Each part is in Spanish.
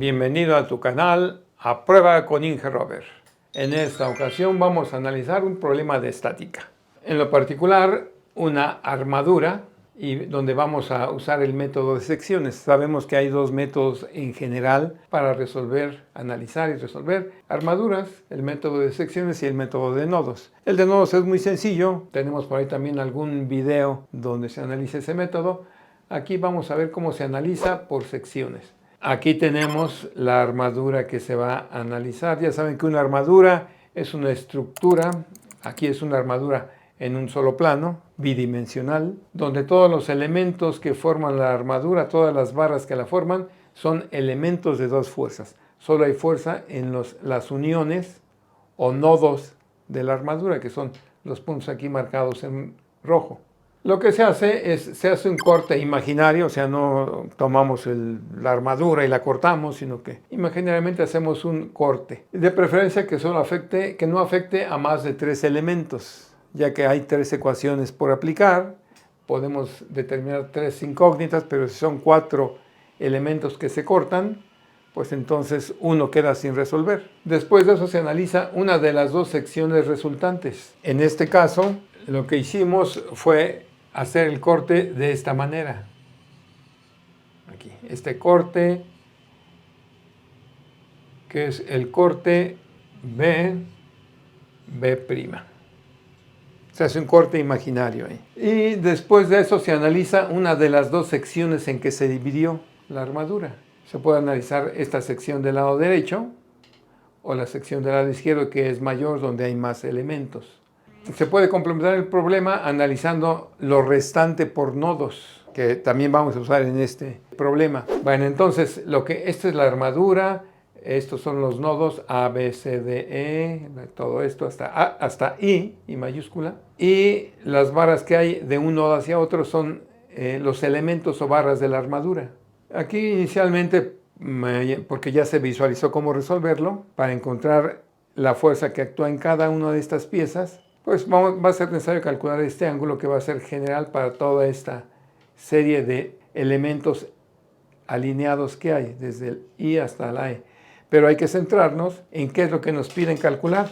bienvenido a tu canal A Prueba con Inge Robert. En esta ocasión vamos a analizar un problema de estática. En lo particular, una armadura y donde vamos a usar el método de secciones. Sabemos que hay dos métodos en general para resolver, analizar y resolver armaduras, el método de secciones y el método de nodos. El de nodos es muy sencillo, tenemos por ahí también algún video donde se analiza ese método. Aquí vamos a ver cómo se analiza por secciones. Aquí tenemos la armadura que se va a analizar. Ya saben que una armadura es una estructura, aquí es una armadura en un solo plano, bidimensional, donde todos los elementos que forman la armadura, todas las barras que la forman, son elementos de dos fuerzas. Solo hay fuerza en las uniones o nodos de la armadura, que son los puntos aquí marcados en rojo. Lo que se hace es, se hace un corte imaginario, o sea, no tomamos la armadura y la cortamos, sino que imaginariamente hacemos un corte. De preferencia que no afecte a más de 3 elementos. Ya que hay 3 ecuaciones por aplicar, podemos determinar 3 incógnitas, pero si son 4 elementos que se cortan, pues entonces uno queda sin resolver. Después de eso se analiza una de las dos secciones resultantes. En este caso, lo que hicimos fue hacer el corte de esta manera. Aquí, este corte, que es el corte B'. Se hace un corte imaginario ahí. Y después de eso se analiza una de las dos secciones en que se dividió la armadura. Se puede analizar esta sección del lado derecho o la sección del lado izquierdo, que es mayor, donde hay más elementos. Se puede complementar el problema analizando lo restante por nodos, que también vamos a usar en este problema. Bueno, entonces, esta es la armadura. Estos son los nodos A, B, C, D, E, todo esto hasta I mayúscula. Y las barras que hay de un nodo hacia otro son los elementos o barras de la armadura. Aquí inicialmente, porque ya se visualizó cómo resolverlo, para encontrar la fuerza que actúa en cada una de estas piezas, pues va a ser necesario calcular este ángulo que va a ser general para toda esta serie de elementos alineados que hay, desde el I hasta la E. Pero hay que centrarnos en qué es lo que nos piden calcular.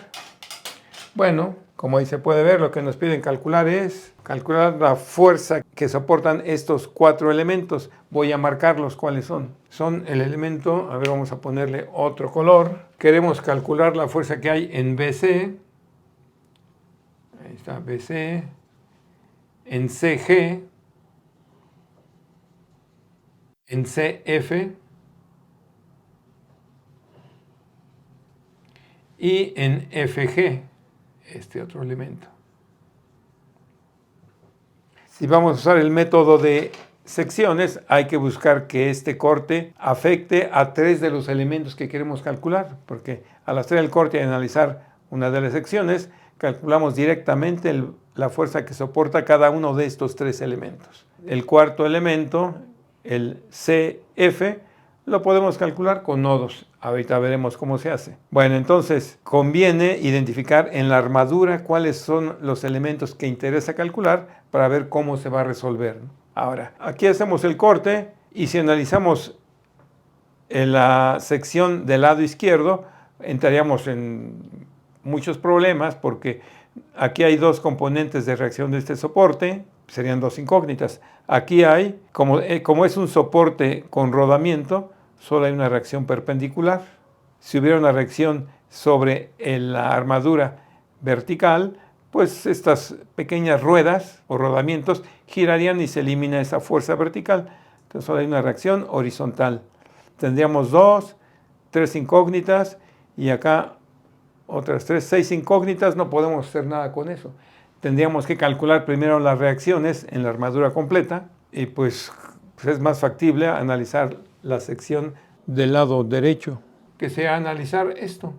Bueno, como ahí se puede ver, lo que nos piden calcular es calcular la fuerza que soportan estos 4 elementos. Voy a marcarlos cuáles son. Son el elemento, a ver, vamos a ponerle otro color. Queremos calcular la fuerza que hay en BC. Ahí está BC. En CG. En CF. Y en FG, este otro elemento. Si vamos a usar el método de secciones, hay que buscar que este corte afecte a 3 de los elementos que queremos calcular, porque al hacer el corte y analizar una de las secciones, calculamos directamente la fuerza que soporta cada uno de estos 3 elementos. El cuarto elemento, el CF, lo podemos calcular con nodos. Ahorita veremos cómo se hace. Bueno, entonces conviene identificar en la armadura cuáles son los elementos que interesa calcular para ver cómo se va a resolver. Ahora, aquí hacemos el corte y si analizamos en la sección del lado izquierdo, entraríamos en muchos problemas porque aquí hay 2 componentes de reacción de este soporte, serían 2 incógnitas. Aquí hay, como es un soporte con rodamiento, solo hay una reacción perpendicular. Si hubiera una reacción sobre la armadura vertical, pues estas pequeñas ruedas o rodamientos girarían y se elimina esa fuerza vertical. Entonces solo hay una reacción horizontal. Tendríamos 2, 3 incógnitas y acá otras 3, 6 incógnitas. No podemos hacer nada con eso. Tendríamos que calcular primero las reacciones en la armadura completa y pues es más factible analizar la sección del lado derecho, que sea analizar esto,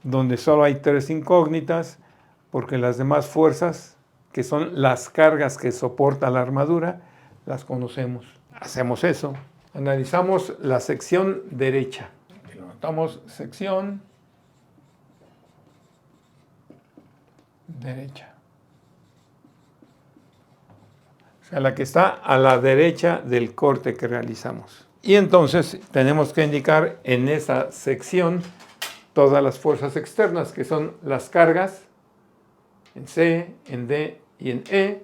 donde solo hay 3 incógnitas, porque las demás fuerzas, que son las cargas que soporta la armadura, las conocemos. Hacemos eso. Analizamos la sección derecha. Notamos sección derecha. sea, la que está a la derecha del corte que realizamos. Y entonces tenemos que indicar en esa sección todas las fuerzas externas, que son las cargas en C, en D y en E,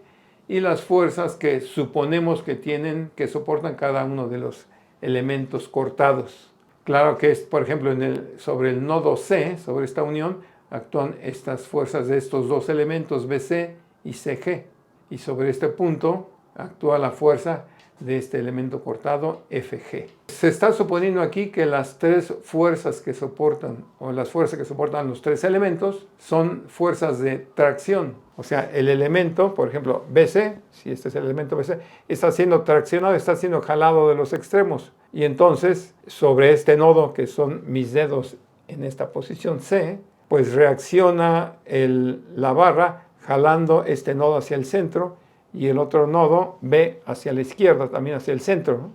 y las fuerzas que suponemos que soportan cada uno de los elementos cortados. Claro que es, por ejemplo, sobre el nodo C, sobre esta unión, actúan estas fuerzas de estos dos elementos, BC y CG. Y sobre este punto actúa la fuerza de este elemento cortado, FG. Se está suponiendo aquí que las tres fuerzas que soportan, o las fuerzas que soportan los tres elementos, son fuerzas de tracción. O sea, el elemento, por ejemplo, BC, si este es el elemento BC, está siendo traccionado, está siendo jalado de los extremos. Y entonces, sobre este nodo, que son mis dedos en esta posición C, pues reacciona la barra jalando este nodo hacia el centro, y el otro nodo B hacia la izquierda, también hacia el centro, ¿no?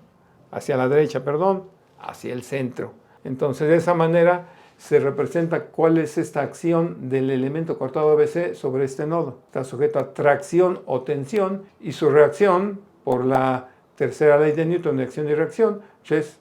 Hacia la derecha, perdón, hacia el centro. Entonces, de esa manera se representa cuál es esta acción del elemento cortado BC sobre este nodo. Está sujeto a tracción o tensión, y su reacción, por la tercera ley de Newton de acción y reacción, es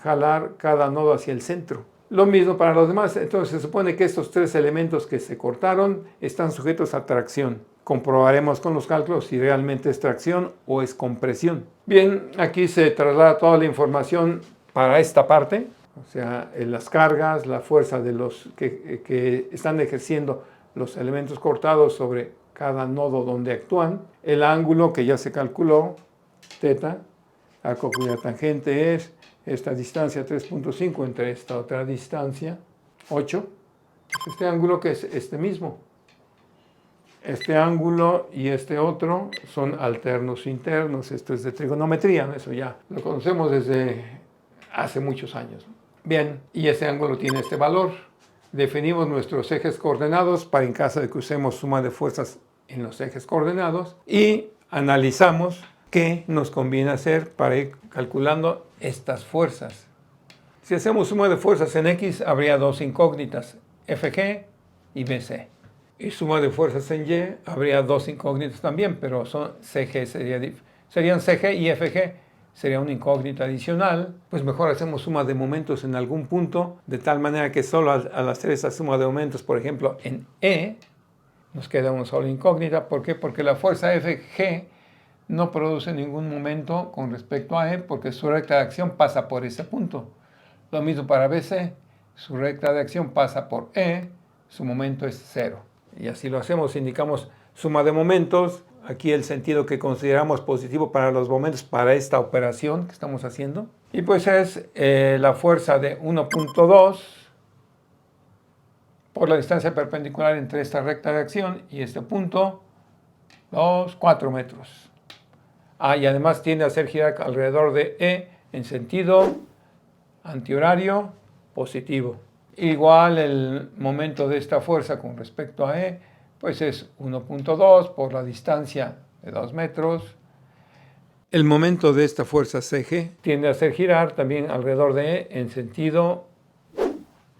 jalar cada nodo hacia el centro. Lo mismo para los demás. Entonces se supone que estos tres elementos que se cortaron están sujetos a tracción. Comprobaremos con los cálculos si realmente es tracción o es compresión. Bien, aquí se traslada toda la información para esta parte, o sea, las cargas, la fuerza de los que están ejerciendo los elementos cortados sobre cada nodo donde actúan, el ángulo que ya se calculó, θ, arco cuya tangente es esta distancia 3.5 entre esta otra distancia 8, este ángulo que es este mismo. Este ángulo y este otro son alternos internos. Esto es de trigonometría, eso ya lo conocemos desde hace muchos años. Bien, y este ángulo tiene este valor. Definimos nuestros ejes coordenados para en caso de que usemos suma de fuerzas en los ejes coordenados y analizamos qué nos conviene hacer para ir calculando estas fuerzas. Si hacemos suma de fuerzas en X, habría dos incógnitas, FG y BC. Y suma de fuerzas en Y, habría dos incógnitas también, pero serían CG y FG, sería una incógnita adicional. Pues mejor hacemos suma de momentos en algún punto, de tal manera que solo al hacer esa suma de momentos, por ejemplo, en E, nos queda una sola incógnita. ¿Por qué? Porque la fuerza FG no produce ningún momento con respecto a E, porque su recta de acción pasa por ese punto. Lo mismo para BC, su recta de acción pasa por E, su momento es 0. Y así lo hacemos, indicamos suma de momentos, aquí el sentido que consideramos positivo para los momentos para esta operación que estamos haciendo. Y pues es la fuerza de 1.2 por la distancia perpendicular entre esta recta de acción y este punto, 4 metros. Y además tiende a hacer girar alrededor de E en sentido antihorario positivo. Igual el momento de esta fuerza con respecto a E, pues es 1.2 por la distancia de 2 metros. El momento de esta fuerza CG tiende a hacer girar también alrededor de E en sentido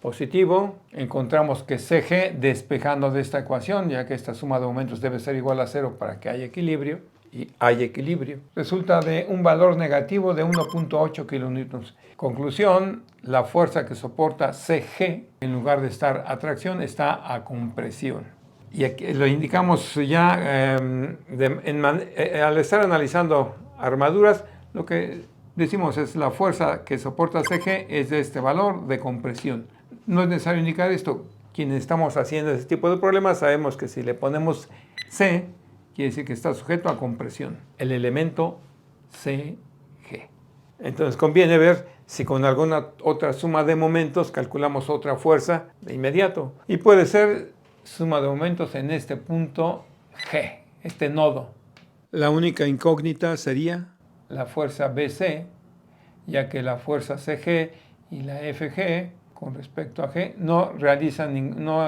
positivo. Encontramos que CG, despejando de esta ecuación, ya que esta suma de momentos debe ser igual a 0 para que haya equilibrio, y hay equilibrio, resulta de un valor negativo de 1.8 kilonewtons. Conclusión, la fuerza que soporta CG, en lugar de estar a tracción, está a compresión. Y aquí lo indicamos ya, al estar analizando armaduras, lo que decimos es la fuerza que soporta CG es de este valor de compresión. No es necesario indicar esto. Quienes estamos haciendo este tipo de problemas sabemos que si le ponemos C, quiere decir que está sujeto a compresión, el elemento CG. Entonces conviene ver si con alguna otra suma de momentos calculamos otra fuerza de inmediato. Y puede ser suma de momentos en este punto G, este nodo. La única incógnita sería la fuerza BC, ya que la fuerza CG y la FG con respecto a G no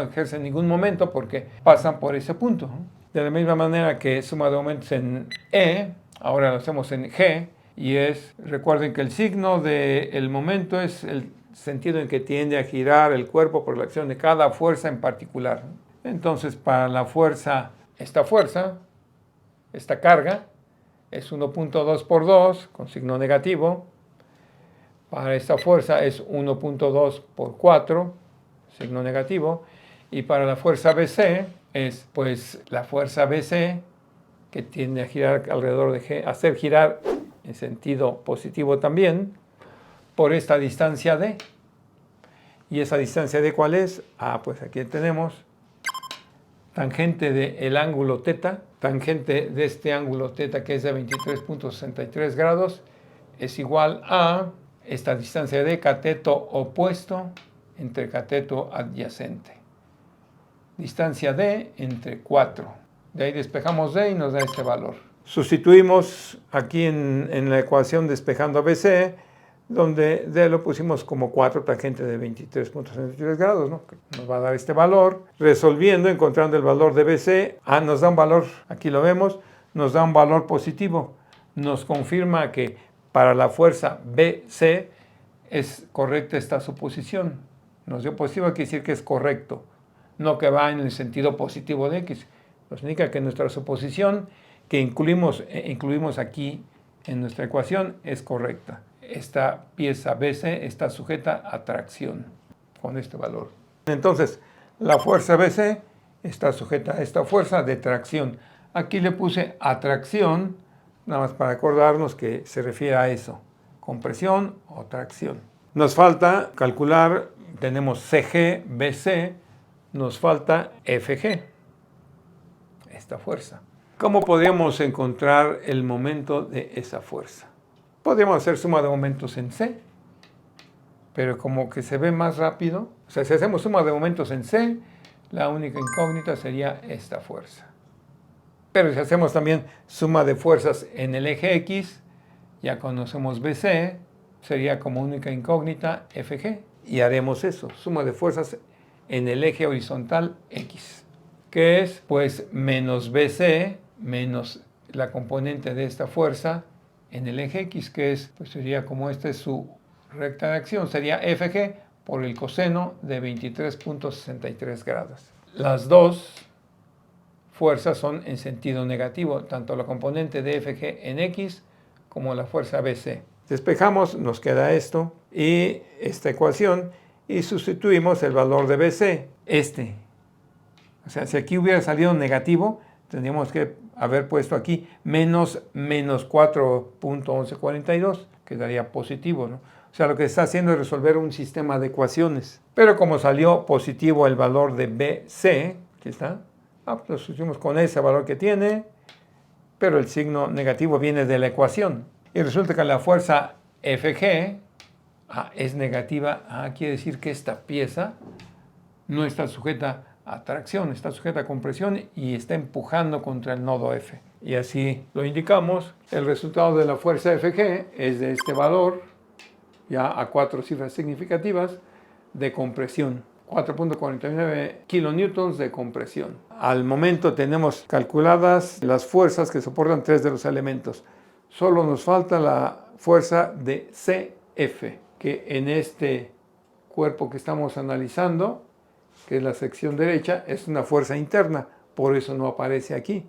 ejercen ningún momento porque pasan por ese punto. De la misma manera que suma de momentos en E, ahora lo hacemos en G, y recuerden que el signo del momento es el sentido en que tiende a girar el cuerpo por la acción de cada fuerza en particular. Entonces, para la fuerza, esta carga, es 1.2 por 2 con signo negativo. Para esta fuerza es 1.2 por 4, signo negativo. Y para la fuerza BC es pues la fuerza BC que tiende a girar alrededor de G, hacer girar en sentido positivo también, por esta distancia D. ¿Y esa distancia D cuál es? Pues aquí tenemos tangente del ángulo θ, tangente de este ángulo θ que es de 23.63 grados, es igual a esta distancia de cateto opuesto entre cateto adyacente. Distancia D entre 4. De ahí despejamos D y nos da este valor. Sustituimos aquí en la ecuación despejando BC, donde D lo pusimos como 4 tangente de 23.63 grados, ¿no? Que nos va a dar este valor. Resolviendo, encontrando el valor de BC, nos da un valor, aquí lo vemos, nos da un valor positivo. Nos confirma que para la fuerza BC es correcta esta suposición. Nos dio positivo, quiere decir que es correcto, no que va en el sentido positivo de X. Nos indica que nuestra suposición que incluimos aquí en nuestra ecuación es correcta. Esta pieza BC está sujeta a tracción con este valor. Entonces, la fuerza BC está sujeta a esta fuerza de tracción. Aquí le puse atracción, nada más para acordarnos que se refiere a eso, compresión o tracción. Nos falta calcular, tenemos CG, BC, nos falta FG, esta fuerza. ¿Cómo podríamos encontrar el momento de esa fuerza? Podríamos hacer suma de momentos en C, pero como que se ve más rápido. O sea, si hacemos suma de momentos en C, la única incógnita sería esta fuerza. Pero si hacemos también suma de fuerzas en el eje X, ya conocemos BC, sería como única incógnita FG. Y haremos eso, suma de fuerzas en el eje horizontal X, que es pues menos BC menos la componente de esta fuerza en el eje X, que es, pues sería como esta es su recta de acción, sería FG por el coseno de 23.63 grados. Las dos fuerzas son en sentido negativo, tanto la componente de FG en X como la fuerza BC. Despejamos, nos queda esto y esta ecuación y sustituimos el valor de BC, O sea, si aquí hubiera salido negativo, tendríamos que haber puesto aquí menos 4.1142, que daría positivo, ¿no? O sea, lo que está haciendo es resolver un sistema de ecuaciones. Pero como salió positivo el valor de BC, aquí está, pues lo sustituimos con ese valor que tiene, pero el signo negativo viene de la ecuación. Y resulta que la fuerza FG es negativa. Quiere decir que esta pieza no está sujeta a tracción, está sujeta a compresión y está empujando contra el nodo F. Y así lo indicamos. El resultado de la fuerza FG es de este valor, ya a 4 cifras significativas, de compresión. 4.49 kilonewtons de compresión. Al momento tenemos calculadas las fuerzas que soportan 3 de los elementos. Solo nos falta la fuerza de CF, que en este cuerpo que estamos analizando, que es la sección derecha, es una fuerza interna, por eso no aparece aquí.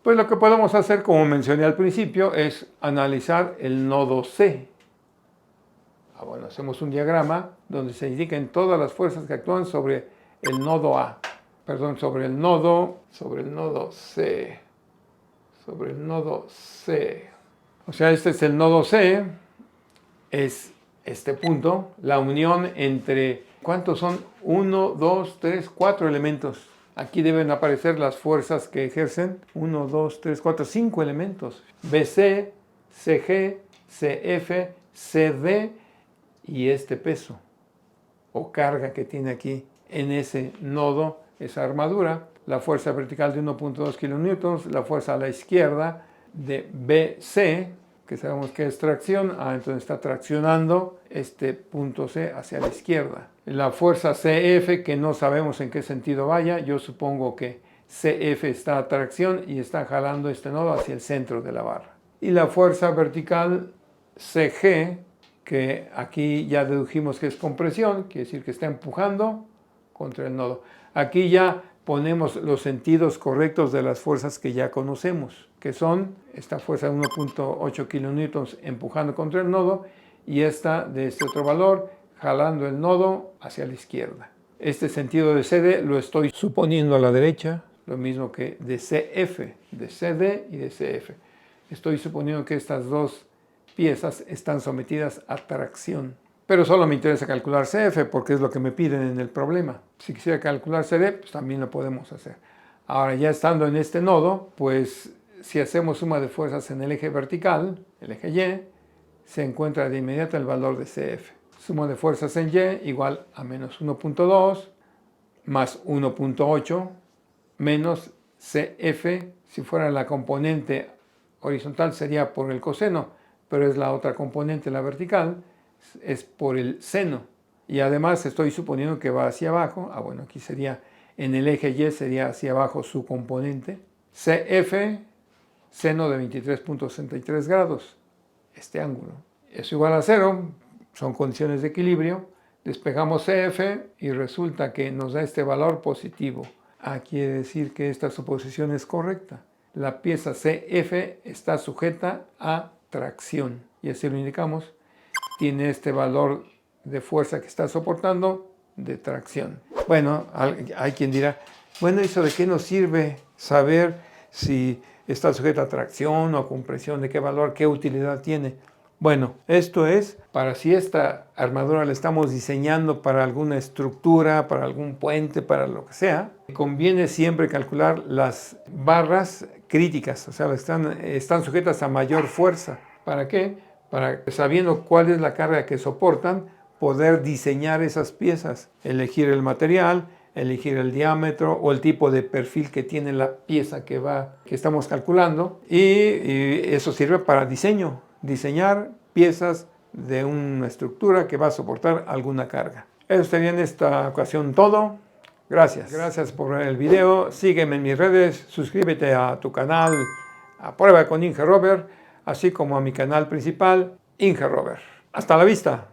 Pues lo que podemos hacer, como mencioné al principio, es analizar el nodo C. Bueno, hacemos un diagrama donde se indican todas las fuerzas que actúan sobre el nodo A. Perdón, sobre el nodo C. Sobre el nodo C. O sea, este es el nodo C, es este punto, la unión entre, ¿cuántos son? 1, 2, 3, 4 elementos. Aquí deben aparecer las fuerzas que ejercen. 1, 2, 3, 4, 5 elementos. BC, CG, CF, CD y este peso o carga que tiene aquí en ese nodo, esa armadura. La fuerza vertical de 1.2 kilonewtons, la fuerza a la izquierda de BC, que sabemos que es tracción, entonces está traccionando este punto C hacia la izquierda. La fuerza CF, que no sabemos en qué sentido vaya, yo supongo que CF está a tracción y está jalando este nodo hacia el centro de la barra. Y la fuerza vertical CG, que aquí ya dedujimos que es compresión, quiere decir que está empujando contra el nodo. Aquí ya ponemos los sentidos correctos de las fuerzas que ya conocemos, que son esta fuerza de 1.8 kilonewtons empujando contra el nodo y esta de este otro valor jalando el nodo hacia la izquierda. Este sentido de CD lo estoy suponiendo a la derecha, lo mismo que de CF, de CD y de CF. Estoy suponiendo que estas dos piezas están sometidas a tracción. Pero solo me interesa calcular CF porque es lo que me piden en el problema. Si quisiera calcular CD, pues también lo podemos hacer. Ahora, ya estando en este nodo, pues si hacemos suma de fuerzas en el eje vertical, el eje Y, se encuentra de inmediato el valor de CF. Suma de fuerzas en Y igual a menos 1.2 más 1.8 menos CF. Si fuera la componente horizontal sería por el coseno, pero es la otra componente, la vertical, es por el seno. Y además estoy suponiendo que va hacia abajo. Bueno, aquí sería en el eje Y, sería hacia abajo su componente. CF, seno de 23.63 grados, este ángulo. Es igual a 0, son condiciones de equilibrio. Despejamos CF y resulta que nos da este valor positivo. Quiere decir que esta suposición es correcta. La pieza CF está sujeta a tracción. Y así lo indicamos. Tiene este valor de fuerza que está soportando de tracción. Bueno, hay quien dirá, bueno, ¿eso de qué nos sirve saber si está sujeta a tracción o a compresión? ¿De qué valor, qué utilidad tiene? Bueno, esto es para si esta armadura la estamos diseñando para alguna estructura, para algún puente, para lo que sea, conviene siempre calcular las barras críticas, o sea, están sujetas a mayor fuerza. ¿Para qué? Para, sabiendo cuál es la carga que soportan, poder diseñar esas piezas, elegir el material, elegir el diámetro o el tipo de perfil que tiene la pieza que estamos calculando, y eso sirve para diseñar piezas de una estructura que va a soportar alguna carga. Eso sería en esta ocasión todo. Gracias por ver el video. Sígueme en mis redes, suscríbete a tu canal A Prueba con Inge Robert, así como a mi canal principal, Inge Robert. Hasta la vista.